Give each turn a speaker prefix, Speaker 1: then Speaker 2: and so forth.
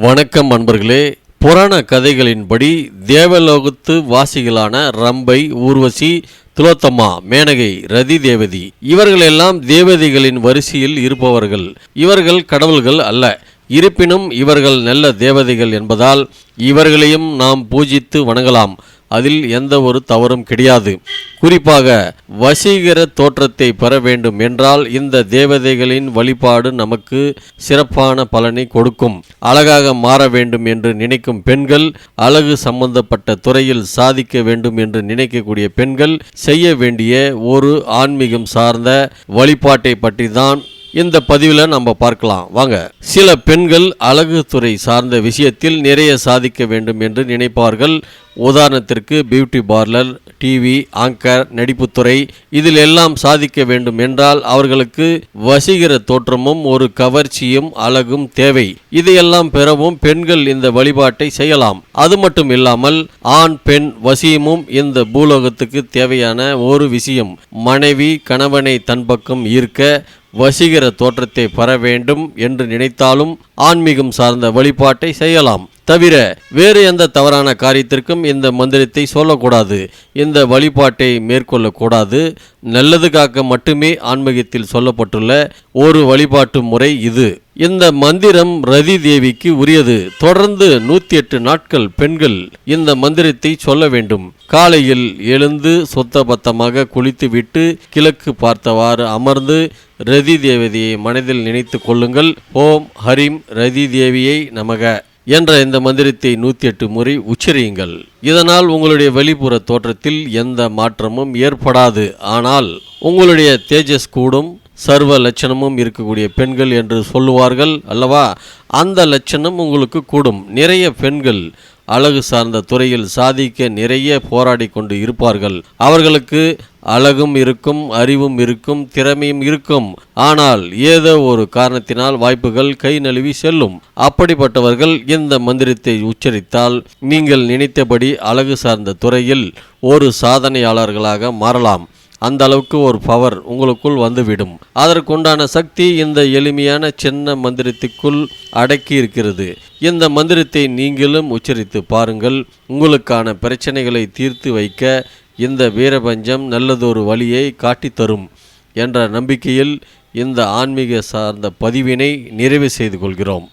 Speaker 1: வணக்கம் அன்பர்களே. புராண கதைகளின்படி தேவலோகத்து வாசிகளான ரம்பை, ஊர்வசி, துலோத்தமா, மேனகை, ரதி தேவதி இவர்களெல்லாம் தேவதைகளின் வரிசையில் இருப்பவர்கள். இவர்கள் கடவுள்கள் அல்ல. இருப்பினும் இவர்கள் நல்ல தேவதைகள் என்பதால் இவர்களையும் நாம் பூஜித்து வணங்கலாம். அதில் எந்த ஒரு தவறும் கிடையாது. குறிப்பாக வசீகர தோற்றத்தை பெற வேண்டும் என்றால் இந்த தேவதைகளின் வழிபாடு நமக்கு சிறப்பான பலனை கொடுக்கும். அழகாக மாற வேண்டும் என்று நினைக்கும் பெண்கள், அழகு சம்பந்தப்பட்ட துறையில் சாதிக்க வேண்டும் என்று நினைக்கக்கூடிய பெண்கள் செய்ய வேண்டிய ஒரு ஆன்மீகம் சார்ந்த வழிபாட்டை பற்றி தான் இந்த பதிவில் நம்ம பார்க்கலாம். வாங்க. சில பெண்கள் அழகு துறை சார்ந்த விஷயத்தில் நிறைய சாதிக்க வேண்டும் என்று நினைப்பார்கள். உதாரணத்திற்கு பியூட்டி பார்லர், டிவி ஆங்கர், நடிப்புத்துறை இதில் எல்லாம் சாதிக்க வேண்டும் என்றால் அவர்களுக்கு வசீகர தோற்றமும் ஒரு கவர்ச்சியும் அழகும் தேவை. இதையெல்லாம் பெறவும் பெண்கள் இந்த வழிபாட்டை செய்யலாம். அது மட்டும் இல்லாமல் ஆண் பெண் வசியமும் இந்த பூலோகத்துக்கு தேவையான ஒரு விஷயம். மனைவி கணவனை தன் பக்கம் ஈர்க்க வசீகர தோற்றத்தை பெற வேண்டும் என்று நினைத்தாலும் ஆன்மீகம் சார்ந்த வழிபாட்டை செய்யலாம். தவிர வேறு எந்த தவறான காரியத்திற்கும் இந்த மந்திரத்தை சொல்லக்கூடாது. இந்த வழிபாட்டை மேற்கொள்ளக்கூடாது. நல்லதுக்காக மட்டுமே ஆன்மீகத்தில் சொல்லப்பட்டுள்ள ஒரு வழிபாட்டு முறை இது. இந்த மந்திரம் ரதி தேவிக்கு உரியது. தொடர்ந்து 108 நாட்கள் பெண்கள் இந்த மந்திரத்தை சொல்ல வேண்டும். காலையில் எழுந்து சுத்தபத்தமாக குளித்துவிட்டு கிழக்கு பார்த்தவாறு அமர்ந்து ரதி தேவதையை மனதில் நினைத்து கொள்ளுங்கள். ஓம் ஹரிம் ரதி தேவியை நமக என்ற இந்த மந்திரத்தை 108 முறை உச்சரியுங்கள். இதனால் உங்களுடைய வெளிப்புற தோற்றத்தில் எந்த மாற்றமும் ஏற்படாது. ஆனால் உங்களுடைய தேஜஸ் கூடும். சர்வ லட்சணமும் இருக்கக்கூடிய பெண்கள் என்று சொல்லுவார்கள் அல்லவா? அந்த லட்சணம் உங்களுக்கு கூடும். நிறைய பெண்கள் அழகு சார்ந்த துறையில் சாதிக்க நிறைய போராடி கொண்டு இருப்பார்கள். அவர்களுக்கு அழகும் இருக்கும், அறிவும் இருக்கும், திறமையும் இருக்கும். ஆனால் ஏதோ ஒரு காரணத்தினால் வாய்ப்புகள் கை நழுவி செல்லும். அப்படிப்பட்டவர்கள் இந்த மந்திரத்தை உச்சரித்தால் நீங்கள் நினைத்தபடி அழகு சார்ந்த துறையில் ஒரு சாதனையாளர்களாக மாறலாம். அந்த அளவுக்கு ஒரு பவர் உங்களுக்குள் வந்துவிடும். அதற்குண்டான சக்தி இந்த எளிமையான சின்ன மந்திரத்துக்குள் அடக்கி இருக்கிறது. இந்த மந்திரத்தை நீங்களும் உச்சரித்து பாருங்கள். உங்களுக்கான பிரச்சனைகளை தீர்த்து வைக்க இந்த வீரபஞ்சம் நல்லதொரு வழியை காட்டித் தரும் என்ற நம்பிக்கையில் இந்த ஆன்மீக சார்ந்த பதிவினை நிறைவு செய்து கொள்கிறோம்.